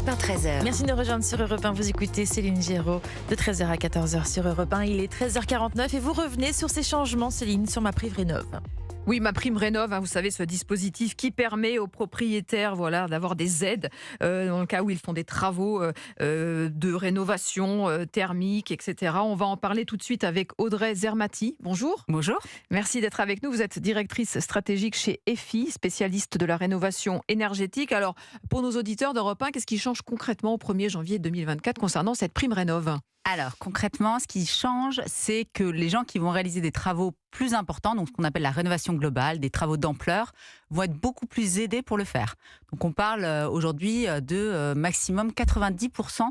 Europe 1 13h. Merci de nous rejoindre sur Europe 1. Vous écoutez Céline Géraud de 13h à 14h sur Europe 1. Il est 13h49 et vous revenez sur ces changements, Céline, sur MaPrimeRénov'. Oui, MaPrimeRénov', vous savez, ce dispositif qui permet aux propriétaires d'avoir des aides dans le cas où ils font des travaux de rénovation thermique, etc. On va en parler tout de suite avec Audrey Zermati. Bonjour. Bonjour. Merci d'être avec nous. Vous êtes directrice stratégique chez EFI, spécialiste de la rénovation énergétique. Alors, pour nos auditeurs d'Europe 1, qu'est-ce qui change concrètement au 1er janvier 2024 concernant cette prime rénov'? Alors, concrètement, ce qui change, c'est que les gens qui vont réaliser des travaux plus importants, donc ce qu'on appelle la rénovation globale, des travaux d'ampleur, vont être beaucoup plus aidés pour le faire. Donc, on parle aujourd'hui de maximum 90%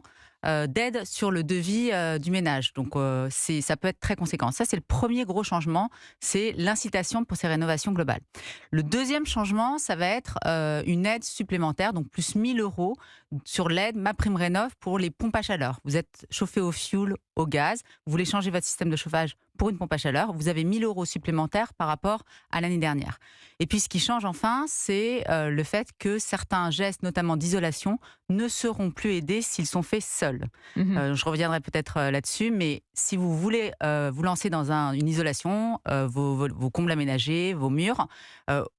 d'aide sur le devis du ménage. Donc, ça peut être très conséquent. Ça, c'est le premier gros changement, c'est l'incitation pour ces rénovations globales. Le deuxième changement, ça va être une aide supplémentaire, donc plus 1 000 € sur l'aide MaPrimeRénov' pour les pompes à chaleur. Vous êtes chauffé au fioul, au gaz, vous voulez changer votre système de chauffage pour une pompe à chaleur, vous avez 1 000 € supplémentaires par rapport à l'année dernière. Et puis ce qui change enfin, c'est le fait que certains gestes, notamment d'isolation, ne seront plus aidés s'ils sont faits seuls. Je reviendrai peut-être là-dessus, mais si vous voulez vous lancer dans une isolation, vos combles aménagés, vos murs,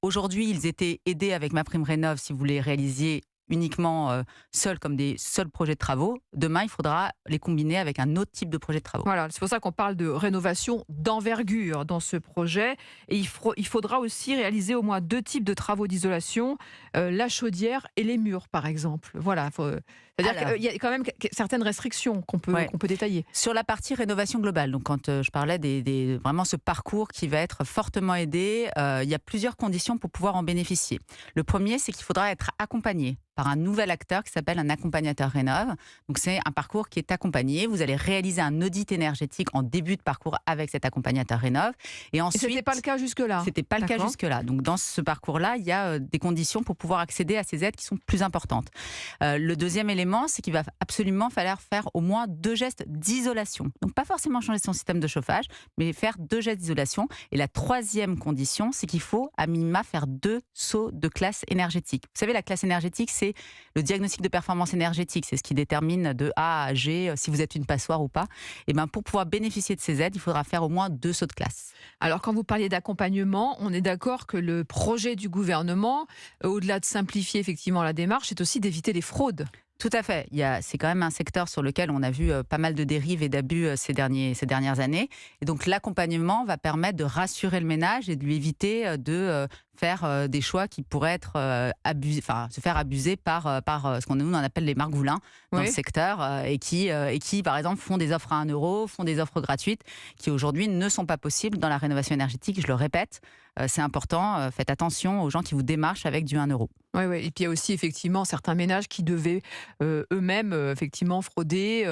aujourd'hui ils étaient aidés avec MaPrimeRénov' si vous les réalisiez uniquement seuls comme des seuls projets de travaux. Demain, il faudra les combiner avec un autre type de projet de travaux. Voilà, c'est pour ça qu'on parle de rénovation d'envergure dans ce projet. Et il faudra aussi réaliser au moins 2 types de travaux d'isolation, la chaudière et les murs, par exemple. Voilà, c'est-à-dire qu'il y a quand même certaines restrictions qu'on peut détailler. Sur la partie rénovation globale, donc quand je parlais vraiment ce parcours qui va être fortement aidé, il y a plusieurs conditions pour pouvoir en bénéficier. Le premier, c'est qu'il faudra être accompagné par un nouvel acteur qui s'appelle un accompagnateur rénov'. Donc c'est un parcours qui est accompagné. Vous allez réaliser un audit énergétique en début de parcours avec cet accompagnateur rénov'. Et ensuite, ce n'était pas le cas jusque-là. C'était pas le cas jusque-là. Donc dans ce parcours-là, il y a des conditions pour pouvoir accéder à ces aides qui sont plus importantes. Le deuxième élément, c'est qu'il va absolument falloir faire au moins 2 gestes d'isolation. Donc pas forcément changer son système de chauffage, mais faire 2 gestes d'isolation. Et la troisième condition, c'est qu'il faut à minima faire 2 sauts de classe énergétique. Vous savez, la classe énergétique, c'est le diagnostic de performance énergétique, c'est ce qui détermine de A à G si vous êtes une passoire ou pas. Et pour pouvoir bénéficier de ces aides, il faudra faire au moins 2 sauts de classe. Alors quand vous parliez d'accompagnement, on est d'accord que le projet du gouvernement, au-delà de simplifier effectivement la démarche, c'est aussi d'éviter les fraudes. Tout à fait. C'est quand même un secteur sur lequel on a vu pas mal de dérives et d'abus ces dernières années. Et donc l'accompagnement va permettre de rassurer le ménage et de lui éviter de faire des choix qui pourraient être se faire abuser par ce qu'on nous on appelle les margoulins dans le secteur et qui, par exemple, font des offres à 1 €, font des offres gratuites qui aujourd'hui ne sont pas possibles dans la rénovation énergétique. Je le répète, c'est important. Faites attention aux gens qui vous démarchent avec du 1 €. Oui. Et puis il y a aussi effectivement certains ménages qui devaient eux-mêmes effectivement frauder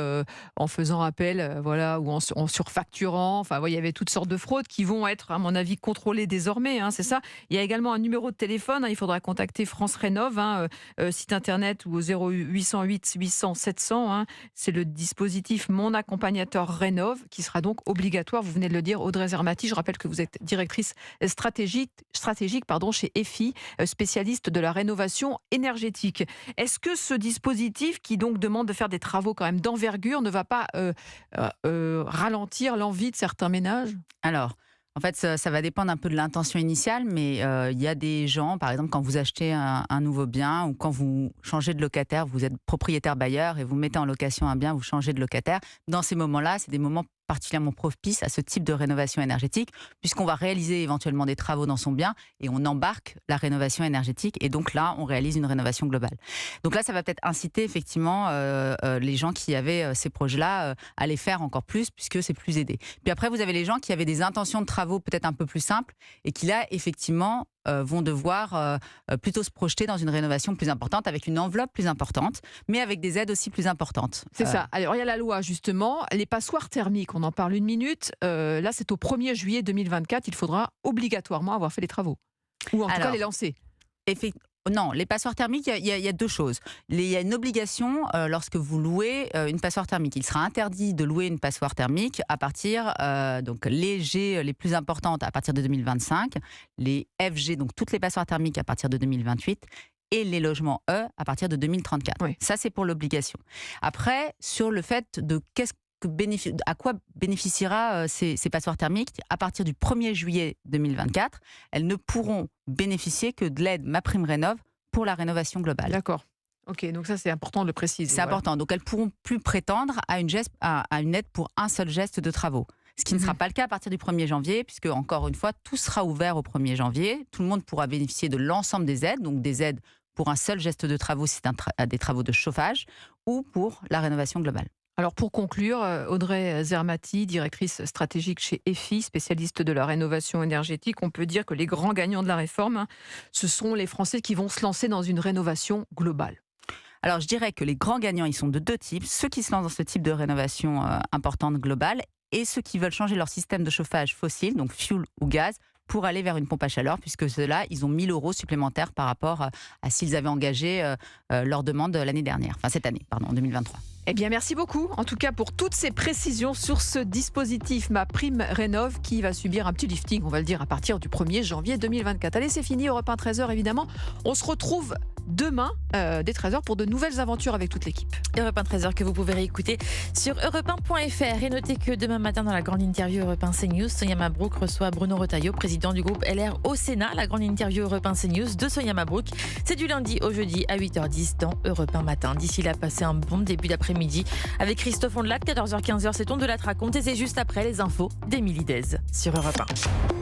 en faisant appel ou en surfacturant. Enfin, il y avait toutes sortes de fraudes qui vont être, à mon avis, contrôlées désormais. C'est ça. Il y a également un numéro de téléphone. Il faudra contacter France Rénov', site internet ou au 0808 800 700. C'est le dispositif Mon Accompagnateur Rénov' qui sera donc obligatoire. Vous venez de le dire, Audrey Zermati. Je rappelle que vous êtes directrice stratégique chez EFI, spécialiste de la rénovation énergétique. Est-ce que ce dispositif qui donc demande de faire des travaux quand même d'envergure ne va pas ralentir l'envie de certains ménages ? Alors, en fait, ça va dépendre un peu de l'intention initiale, mais il y a des gens, par exemple, quand vous achetez un nouveau bien ou quand vous changez de locataire, vous êtes propriétaire bailleur et vous mettez en location un bien, vous changez de locataire. Dans ces moments-là, c'est des moments particulièrement propice à ce type de rénovation énergétique, puisqu'on va réaliser éventuellement des travaux dans son bien et on embarque la rénovation énergétique et donc là, on réalise une rénovation globale. Donc là, ça va peut-être inciter effectivement les gens qui avaient ces projets-là à les faire encore plus, puisque c'est plus aidé. Puis après, vous avez les gens qui avaient des intentions de travaux peut-être un peu plus simples et qui là, effectivement, vont devoir plutôt se projeter dans une rénovation plus importante, avec une enveloppe plus importante, mais avec des aides aussi plus importantes. C'est ça. Alors, il y a la loi, justement, les passoires thermiques, on en parle une minute. Là, c'est au 1er juillet 2024, il faudra obligatoirement avoir fait les travaux. Ou en tout cas les lancer. Non, les passoires thermiques, il y a 2 choses. Il y a une obligation lorsque vous louez une passoire thermique. Il sera interdit de louer une passoire thermique à partir, donc les G les plus importantes à partir de 2025, les FG, donc toutes les passoires thermiques à partir de 2028, et les logements E à partir de 2034. Oui. Ça, c'est pour l'obligation. Après, sur le fait de à quoi bénéficiera ces passoires thermiques, à partir du 1er juillet 2024, elles ne pourront bénéficier que de l'aide MaPrimeRénov' pour la rénovation globale. D'accord. Ok, donc ça c'est important de le préciser. C'est important. Donc elles ne pourront plus prétendre à une aide pour un seul geste de travaux. Ce qui ne sera pas le cas à partir du 1er janvier, puisque, encore une fois, tout sera ouvert au 1er janvier. Tout le monde pourra bénéficier de l'ensemble des aides, donc des aides pour un seul geste de travaux si c'est des travaux de chauffage, ou pour la rénovation globale. Alors pour conclure, Audrey Zermati, directrice stratégique chez EFI, spécialiste de la rénovation énergétique, on peut dire que les grands gagnants de la réforme, ce sont les Français qui vont se lancer dans une rénovation globale. Alors je dirais que les grands gagnants, ils sont de deux types. Ceux qui se lancent dans ce type de rénovation importante globale et ceux qui veulent changer leur système de chauffage fossile, donc fioul ou gaz, pour aller vers une pompe à chaleur, puisque ceux-là, ils ont 1 000 € supplémentaires par rapport à s'ils avaient engagé leur demande l'année dernière, enfin cette année, pardon, en 2023. Eh bien, merci beaucoup, en tout cas, pour toutes ces précisions sur ce dispositif MaPrimeRénov' qui va subir un petit lifting, on va le dire, à partir du 1er janvier 2024. Allez, c'est fini, Europe 1 13h, évidemment. On se retrouve demain, dès 13h, pour de nouvelles aventures avec toute l'équipe. Europe 1 13h que vous pouvez réécouter sur europe1.fr. Et notez que demain matin, dans la grande interview Europe 1 CNews, Sonia Mabrouk reçoit Bruno Retailleau, président du groupe LR au Sénat. La grande interview Europe 1 CNews de Sonia Mabrouk, c'est du lundi au jeudi à 8h10 dans Europe 1 matin. D'ici là, passez un bon début d'après-midi avec Christophe Ondelat, 14h-15h, c'est On de la raconte et c'est juste après les infos d'Émilie Dez sur Europe 1.